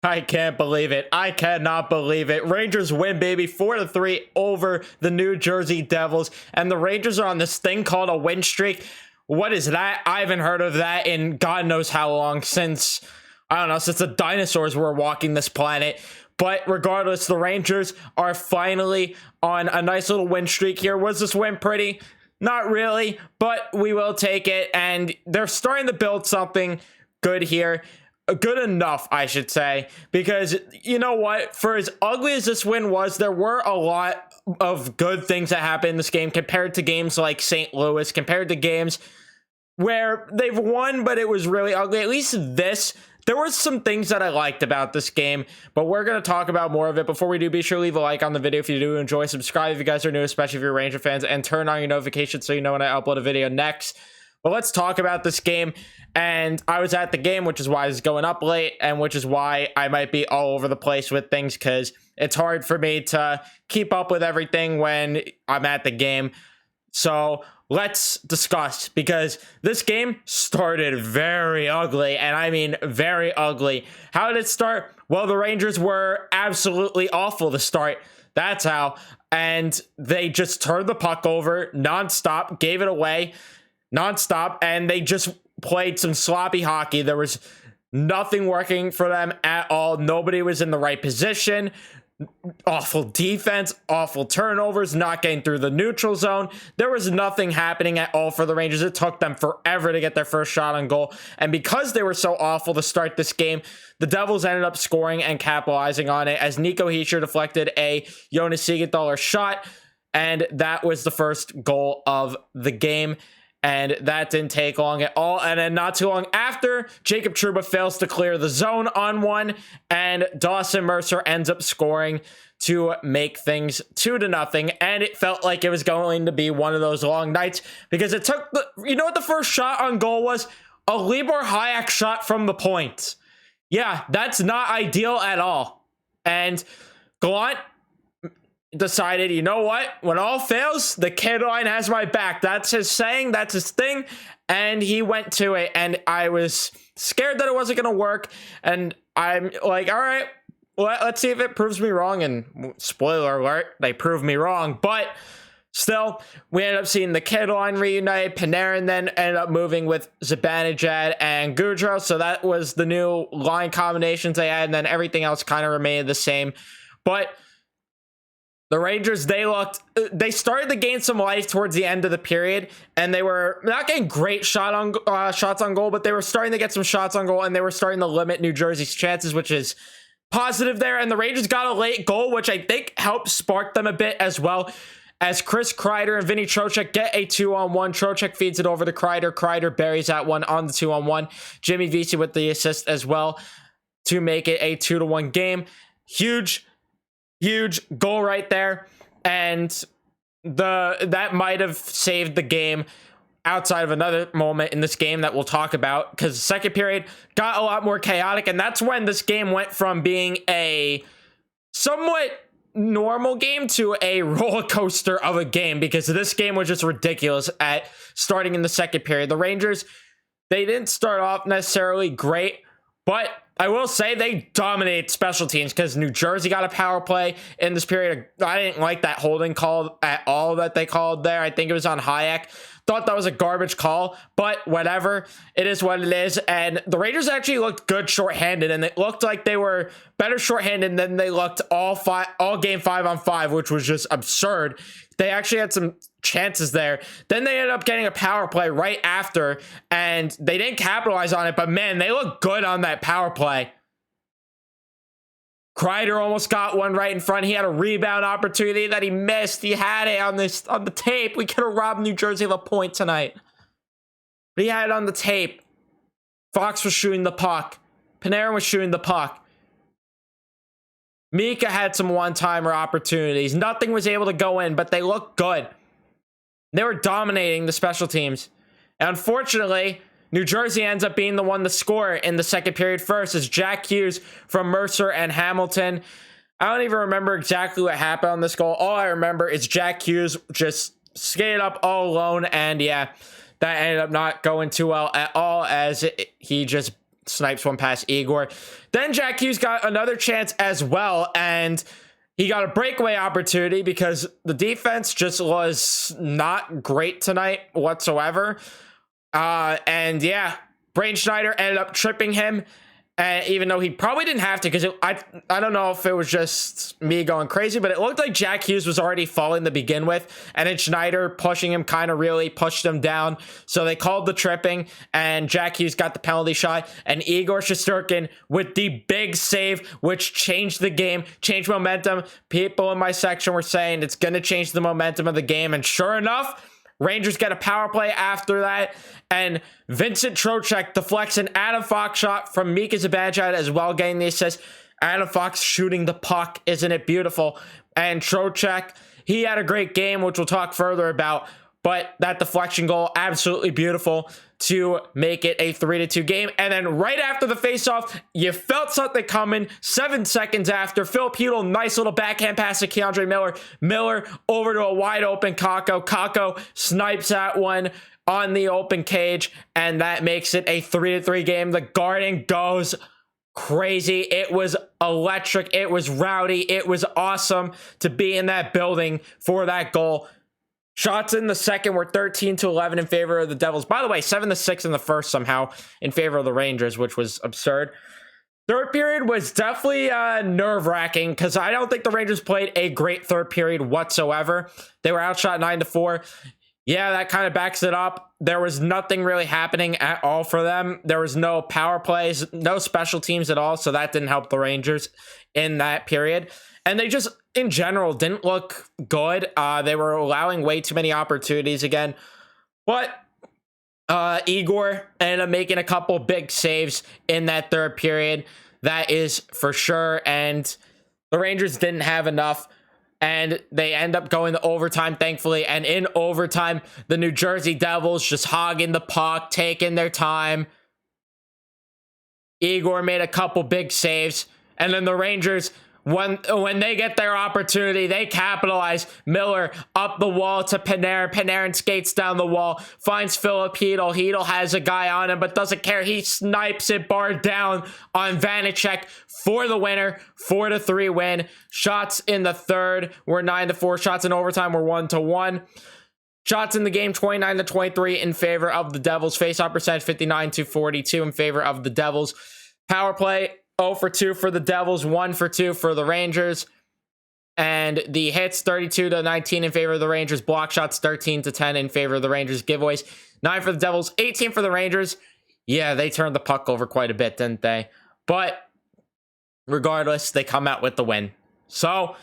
I can't believe it. I cannot believe it. Rangers win, baby, 4-3 over the New Jersey Devils. And the Rangers are on this thing called a win streak. What is that? I haven't heard of that in God knows how long, since, I don't know, since the dinosaurs were walking this planet. But regardless, the Rangers are finally on a nice little win streak here. Was this win pretty? Not really, but we will take it. And they're starting to build something good here. Good enough, I should say, because you know what? For as ugly as this win was, there were a lot of good things that happened in this game compared to games like St. Louis, compared to games where they've won, but it was really ugly. At least there were some things that I liked about this game, but we're going to talk about more of it. Before we do, be sure to leave a like on the video if you do enjoy. Subscribe if you guys are new, especially if you're Ranger fans, and turn on your notifications so you know when I upload a video next. But let's talk about this game. And I was at the game, which is why it's going up late, and which is why I might be all over the place with things, because it's hard for me to keep up with everything when I'm at the game. So let's discuss, because this game started very ugly, and I mean very ugly. How did it start? Well, the Rangers were absolutely awful to start. That's how. And they just turned the puck over nonstop, gave it away nonstop, and they just played some sloppy hockey. There was nothing working for them at all. Nobody was in the right position. Awful defense, awful turnovers, not getting through the neutral zone. There was nothing happening at all for the Rangers. It took them forever to get their first shot on goal. And because they were so awful to start this game, the Devils ended up scoring and capitalizing on it as Nico Hischier deflected a Jonas Siegenthaler shot. And that was the first goal of the game. And that didn't take long at all. And then not too long after, Jacob Trouba fails to clear the zone on one, and Dawson Mercer ends up scoring to make things 2-0. And it felt like it was going to be one of those long nights, because it took you know what the first shot on goal was? A Libor Hayek shot from the point. Yeah, that's not ideal at all. And Gallant decided, you know what, when all fails, the kid line has my back. That's his saying, that's his thing, and he went to it. And I was scared that it wasn't gonna work, and I'm like, all right, let's see if it proves me wrong. And spoiler alert, they proved me wrong. But still, we ended up seeing the kid line reunite. Panarin then ended up moving with Zibanejad and Gaudreau, so that was the new line combinations they had, and then everything else kind of remained the same. But the Rangers, they started to gain some life towards the end of the period, and they were not getting great shots on goal, but they were starting to get some shots on goal, and they were starting to limit New Jersey's chances, which is positive there. And the Rangers got a late goal, which I think helped spark them a bit as well, as Chris Kreider and Vinny Trocheck get a 2-on-1. Trocheck feeds it over to Kreider. Kreider buries that one on the 2-on-1. Jimmy Vesey with the assist as well to make it a 2-1 game. Huge goal right there, and that might have saved the game outside of another moment in this game that we'll talk about, because the second period got a lot more chaotic, and that's when this game went from being a somewhat normal game to a roller coaster of a game, because this game was just ridiculous at starting in the second period. The Rangers, they didn't start off necessarily great, but I will say they dominated special teams, because New Jersey got a power play in this period. I didn't like that holding call at all that they called there. I think it was on Hayek. Thought that was a garbage call, but whatever. It is what it is. And the Rangers actually looked good shorthanded, and it looked like they were better shorthanded than they looked all game 5-on-5, which was just absurd. They actually had some chances there. Then they ended up getting a power play right after, and they didn't capitalize on it, but man, they look good on that power play. Kreider almost got one right in front. He had a rebound opportunity that he missed. He had it on the tape. We could have robbed New Jersey of a point tonight, but he had it on the tape. Fox was shooting the puck. Panarin was shooting the puck. Mika had some one-timer opportunities. Nothing was able to go in, but they looked good. They were dominating the special teams. And unfortunately, New Jersey ends up being the one to score in the second period first, as Jack Hughes from Mercer and Hamilton. I don't even remember exactly what happened on this goal. All I remember is Jack Hughes just skated up all alone, and yeah, that ended up not going too well at all, as he just snipes one past Igor. Then Jack Hughes got another chance as well, and he got a breakaway opportunity because the defense just was not great tonight whatsoever. And yeah, Brain Schneider ended up tripping him. Even though he probably didn't have to, because I don't know if it was just me going crazy, but it looked like Jack Hughes was already falling to begin with, and then Schneider pushing him kind of really pushed him down. So they called the tripping, and Jack Hughes got the penalty shot, and Igor Shesterkin with the big save, which changed the game, changed momentum. People in my section were saying it's going to change the momentum of the game, and sure enough, Rangers get a power play after that, and Vincent Trocheck deflects an Adam Fox shot from Mika Zibanejad as well, getting the assist. Adam Fox shooting the puck, isn't it beautiful? And Trocheck, he had a great game, which we'll talk further about, but that deflection goal, absolutely beautiful to make it a 3-2 game. And then right after the faceoff, you felt something coming. 7 seconds after, Phil Pudel, nice little backhand pass to Keandre Miller. Miller over to a wide open Kakko. Kakko snipes that one on the open cage, and that makes it a 3-3 game. The Garden goes crazy. It was electric. It was rowdy. It was awesome to be in that building for that goal. Shots in the second were 13-11 in favor of the Devils. By the way, 7-6 in the first somehow in favor of the Rangers, which was absurd. Third period was definitely nerve-wracking because I don't think the Rangers played a great third period whatsoever. They were outshot 9-4. Yeah, that kind of backs it up. There was nothing really happening at all for them. There was no power plays, no special teams at all, so that didn't help the Rangers in that period. And they just, in general, didn't look good. They were allowing way too many opportunities again. But Igor ended up making a couple big saves in that third period. That is for sure. And the Rangers didn't have enough. And they end up going to overtime, thankfully. And in overtime, the New Jersey Devils just hogging the puck, taking their time. Igor made a couple big saves. And then the Rangers, when they get their opportunity, they capitalize. Miller up the wall to Panarin. Panarin skates down the wall, finds Philip Hedl. Hedl has a guy on him, but doesn't care. He snipes it, bar down on Vanacek for the winner. 4-3 win. Shots in the third were 9-4. Shots in overtime were 1-1. Shots in the game, 29-23 in favor of the Devils. Face-off percentage, 59-42 in favor of the Devils. Power play, 0 for 2 for the Devils, 1 for 2 for the Rangers. And the hits, 32-19 in favor of the Rangers. Block shots, 13-10 in favor of the Rangers. Giveaways, 9 for the Devils, 18 for the Rangers. Yeah, they turned the puck over quite a bit, didn't they? But regardless, they come out with the win. So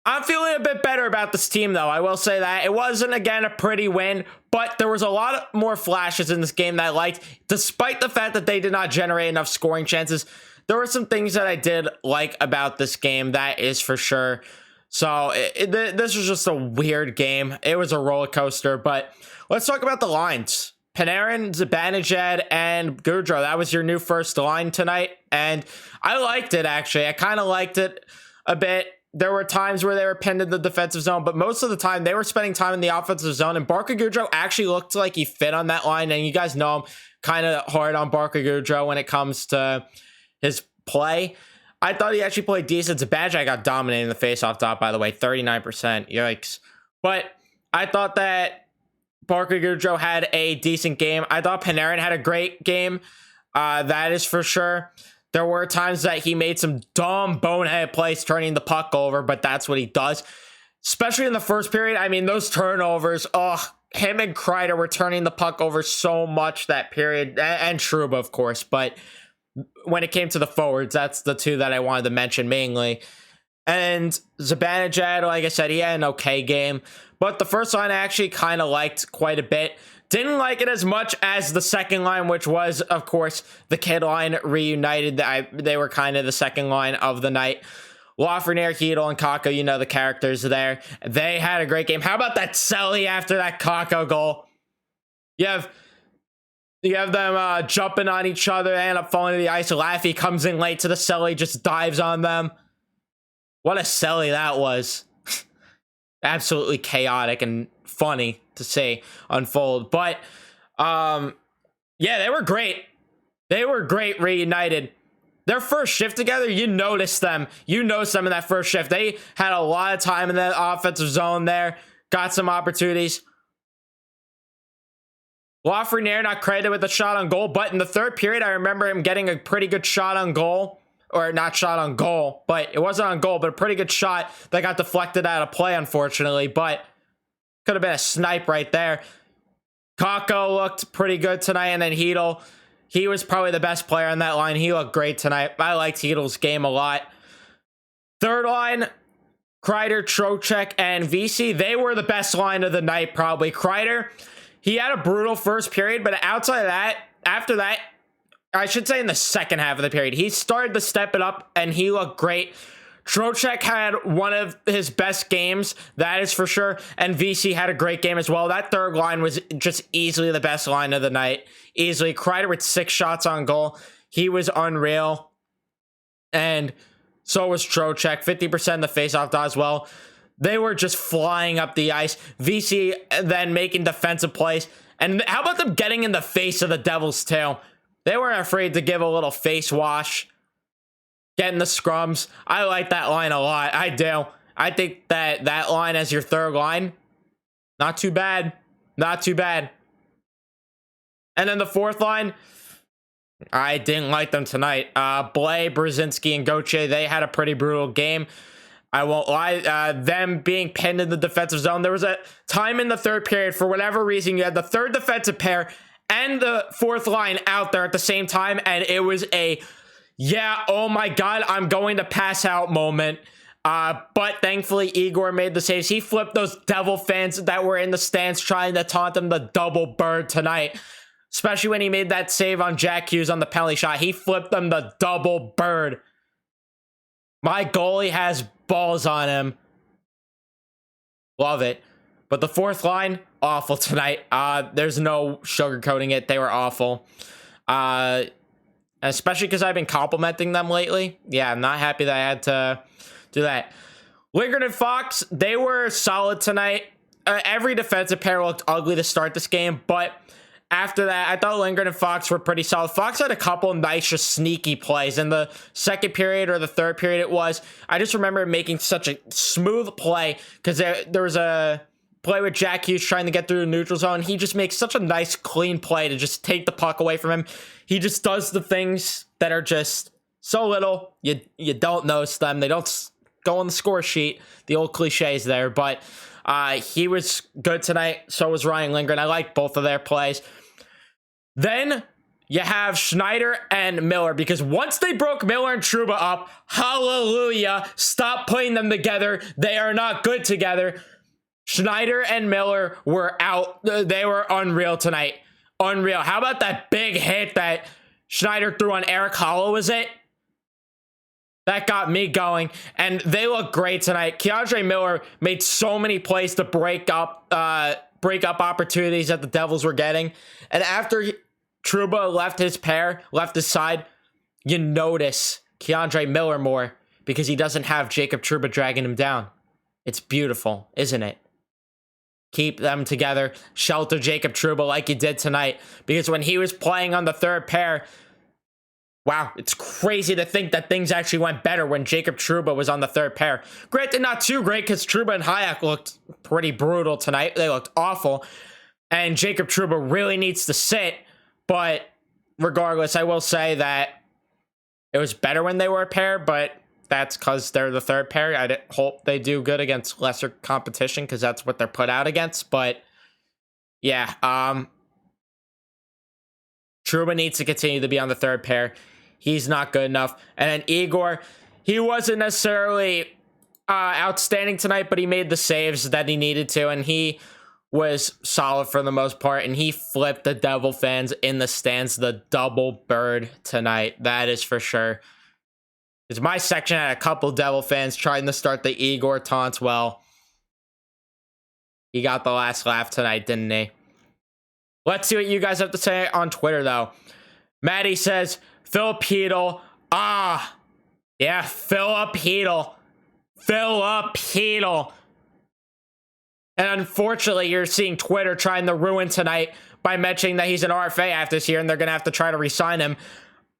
I'm feeling a bit better about this team, though. I will say that. It wasn't, again, a pretty win, but there was a lot more flashes in this game that I liked. Despite the fact that they did not generate enough scoring chances, there were some things that I did like about this game, that is for sure. So this was just a weird game. It was a roller coaster, but let's talk about the lines. Panarin, Zibanejad, and Gaudreau. That was your new first line tonight, and I liked it, actually. I kind of liked it a bit. There were times where they were pinned in the defensive zone, but most of the time they were spending time in the offensive zone, and Barker Gaudreau actually looked like he fit on that line, and you guys know I'm kind of hard on Barker Gaudreau when it comes to his play. I thought he actually played decent. Zibanejad got dominated in the faceoff dot, by the way, 39%. Yikes. But I thought that Barker Gaudreau had a decent game. I thought Panarin had a great game. That is for sure. There were times that he made some dumb bonehead plays turning the puck over, but that's what he does. Especially in the first period. I mean, those turnovers, him and Kreider were turning the puck over so much that period. And Trouba, of course. But when it came to the forwards, that's the two that I wanted to mention mainly. And Zibanejad, like I said, he had an okay game. But the first line I actually kind of liked quite a bit. Didn't like it as much as the second line, which was, of course, the Kid line reunited. They were kind of the second line of the night. Lafreniere, Hedl, and Kakko, you know the characters there. They had a great game. How about that Selly after that Kakko goal? You have them jumping on each other. They end up falling to the ice. Laffy comes in late to the Selly, just dives on them. What a Selly that was. Absolutely chaotic and funny to see unfold. But, yeah, they were great. They were great reunited. Their first shift together, you noticed them. You noticed them in that first shift. They had a lot of time in that offensive zone there. Got some opportunities. Lafreniere not credited with a shot on goal, but in the third period, I remember him getting a pretty good shot on goal. Or not shot on goal, but it wasn't on goal, but a pretty good shot that got deflected out of play, unfortunately. But could have been a snipe right there. Kakko looked pretty good tonight, and then Hedl. He was probably the best player on that line. He looked great tonight. I liked Hedl's game a lot. Third line, Kreider, Trocheck, and VC. They were the best line of the night, probably. Kreider, he had a brutal first period, but outside of that, after that, I should say in the second half of the period, he started to step it up, and he looked great. Trocheck had one of his best games, that is for sure, and VC had a great game as well. That third line was just easily the best line of the night. Easily. Kreider with 6 shots on goal. He was unreal. And so was Trocheck. 50% of the faceoff dot as well. They were just flying up the ice. VC then making defensive plays. And how about them getting in the face of the Devils too? They weren't afraid to give a little face wash. Getting the scrums. I like that line a lot. I do. I think that line as your third line, not too bad. Not too bad. And then the fourth line, I didn't like them tonight. Blais, Brzezinski, and Gauthier, they had a pretty brutal game. I won't lie. Them being pinned in the defensive zone. There was a time in the third period, for whatever reason, you had the third defensive pair and the fourth line out there at the same time, and it was a, yeah, oh my god, I'm going to pass out moment. But thankfully, Igor made the saves. He flipped those Devil fans that were in the stands trying to taunt them the double bird tonight. Especially when he made that save on Jack Hughes on the penalty shot. He flipped them the double bird. My goalie has balls on him. Love it. But the fourth line, awful tonight. There's no sugarcoating it. They were awful. Especially because I've been complimenting them lately. Yeah, I'm not happy that I had to do that. Lingard and Fox, they were solid tonight. Every defensive pair looked ugly to start this game, but after that, I thought Lingard and Fox were pretty solid. Fox had a couple nice, just sneaky plays. In the second period or the third period it was, I just remember making such a smooth play because there was a play with Jack Hughes trying to get through the neutral zone. He just makes such a nice, clean play to just take the puck away from him. He just does the things that are just so little, you don't notice them. They don't go on the score sheet. The old cliches there, but he was good tonight. So was Ryan Lindgren. I like both of their plays. Then you have Schneider and Miller, because once they broke Miller and Trouba up, hallelujah, stop putting them together. They are not good together. Schneider and Miller were out. They were unreal tonight. Unreal. How about that big hit that Schneider threw on Eric Hollow, was it? That got me going, and they look great tonight. Keandre Miller made so many plays to break up opportunities that the Devils were getting. And after Trouba left his side, you notice Keandre Miller more because he doesn't have Jacob Trouba dragging him down. It's beautiful, isn't it? Keep them together. Shelter Jacob Trouba like you did tonight, because when he was playing on the third pair, wow, it's crazy to think that things actually went better when Jacob Trouba was on the third pair. Granted, not too great because Trouba and Hayek looked pretty brutal tonight. They looked awful. And Jacob Trouba really needs to sit. But regardless, I will say that it was better when they were a pair, but that's because they're the third pair. I hope they do good against lesser competition because that's what they're put out against. But yeah, Trouba needs to continue to be on the third pair. He's not good enough. And then Igor, he wasn't necessarily outstanding tonight, but he made the saves that he needed to, and he was solid for the most part, and he flipped the Devil fans in the stands the double bird tonight. That is for sure. Because my section had a couple Devil fans trying to start the Igor taunts. Well, he got the last laugh tonight, didn't he? Let's see what you guys have to say on Twitter, though. Maddie says, Philip Hedl. Yeah, Philip Hedl. Philip Hedl. And unfortunately, you're seeing Twitter trying to ruin tonight by mentioning that he's an RFA after this year and they're going to have to try to re-sign him.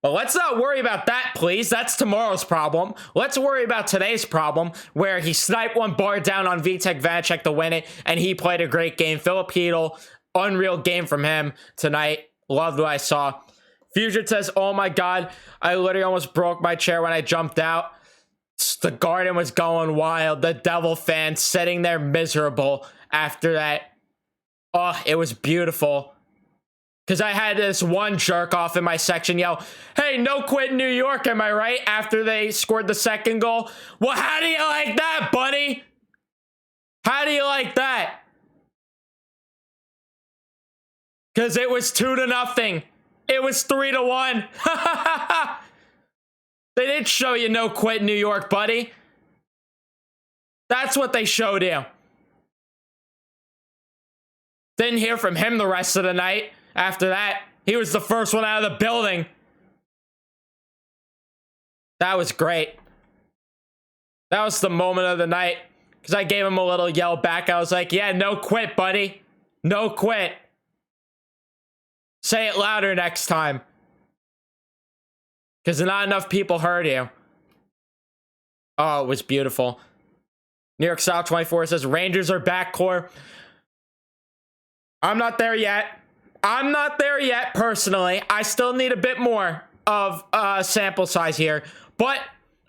But let's not worry about that, please. That's tomorrow's problem. Let's worry about today's problem, where he sniped one bar down on Vitek Vanacek to win it, and he played a great game. Philip Hedl, unreal game from him tonight. Loved what I saw. Fusion says, oh my God, I literally almost broke my chair when I jumped out. The garden was going wild. The Devil fans sitting there miserable after that. Oh, it was beautiful. Because I had this one jerk off in my section yell, hey, no quit New York, am I right? After they scored the second goal. Well, how do you like that, buddy? How do you like that? Because it was 2-0. It was 3-1. They didn't show you no quit New York, buddy. That's what they showed you. Didn't hear from him the rest of the night. After that, he was the first one out of the building. That was great. That was the moment of the night. Because I gave him a little yell back. I was like, yeah, no quit, buddy. No quit. Say it louder next time. Because not enough people heard you. Oh, it was beautiful. New York Style 24 says, Rangers are back, core. I'm not there yet. I'm not there yet, personally. I still need a bit more of sample size here. But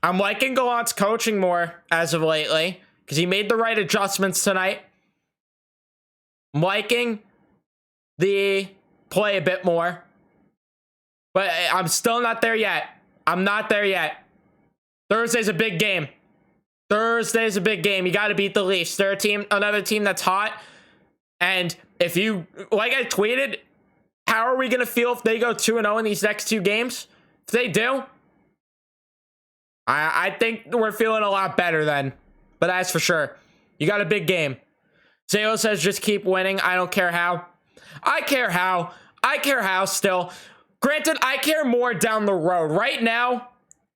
I'm liking Gallant's coaching more as of lately, because he made the right adjustments tonight. I'm liking the play a bit more. But I'm still not there yet. I'm not there yet. Thursday's a big game. Thursday's a big game. You got to beat the Leafs. They're another team that's hot. And if you, like I tweeted, how are we going to feel if they go 2-0 in these next two games? If they do, I think we're feeling a lot better then. But that's for sure. You got a big game. Zayo says just keep winning. I don't care how. I care how. I care how still. Granted, I care more down the road. Right now,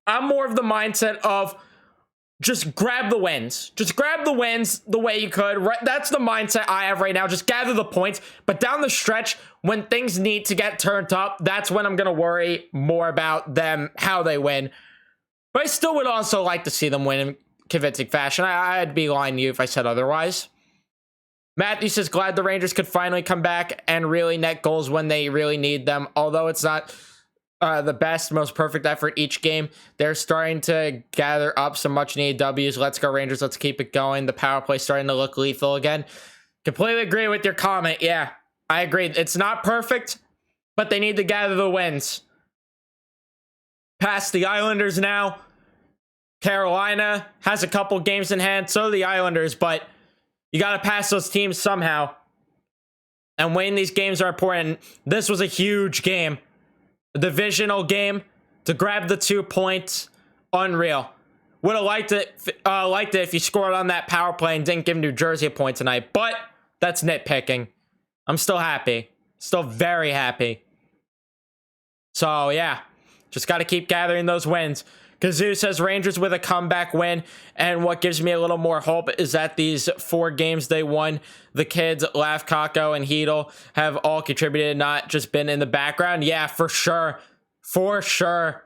I'm more of the mindset of just grab the wins. Just grab the wins the way you could. Right, that's the mindset I have right now. Just gather the points. But down the stretch, when things need to get turned up, that's when I'm going to worry more about them, how they win. But I still would also like to see them win in convincing fashion. I'd be lying to you if I said otherwise. Matthew says, glad the Rangers could finally come back and really net goals when they really need them. Although it's not the best, most perfect effort each game, they're starting to gather up some much-needed W's. Let's go, Rangers. Let's keep it going. The power play starting to look lethal again. Completely agree with your comment. Yeah, I agree. It's not perfect, but they need to gather the wins. Past the Islanders now. Carolina has a couple games in hand. So do the Islanders, but you got to pass those teams somehow. And winning these games are important. This was a huge game. A divisional game to grab the 2 points. Unreal. Would have liked it if you scored on that power play and didn't give New Jersey a point tonight. But that's nitpicking. I'm still happy. Still very happy. So, yeah. Just got to keep gathering those wins. Kazoo says Rangers with a comeback win, and what gives me a little more hope is that these 4 games they won, the kids, Lav, Kako, and Hedl, have all contributed, not just been in the background. Yeah, for sure. For sure.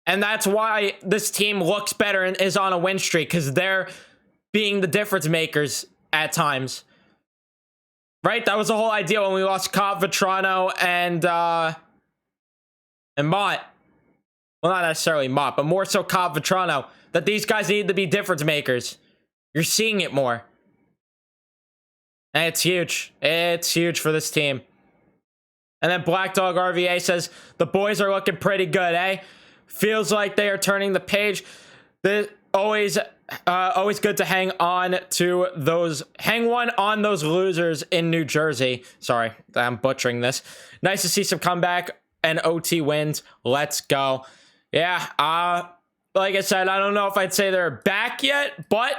And that's why this team looks better and is on a win streak, because they're being the difference makers at times. Right? That was the whole idea when we lost Cobb, Vetrano, and Mott. Well, not necessarily Mott, but more so Cobb, Vetrano, that these guys need to be difference makers. You're seeing it more. And it's huge. It's huge for this team. And then Black Dog RVA says, the boys are looking pretty good, eh? Feels like they are turning the page. Always good to hang on to those, hang one on those losers in New Jersey. Sorry, I'm butchering this. Nice to see some comeback and OT wins. Let's go. Yeah, like I said, I don't know if I'd say they're back yet, but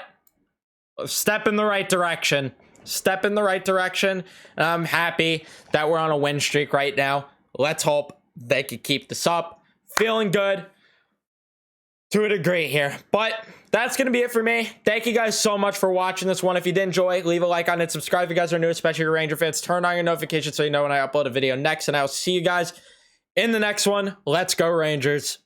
step in the right direction. Step in the right direction. And I'm happy that we're on a win streak right now. Let's hope they can keep this up. Feeling good. to a degree here. But that's going to be it for me. Thank you guys so much for watching this one. If you did enjoy, leave a like on it. Subscribe if you guys are new, especially your Ranger fans. Turn on your notifications so you know when I upload a video next. And I'll see you guys in the next one. Let's go, Rangers.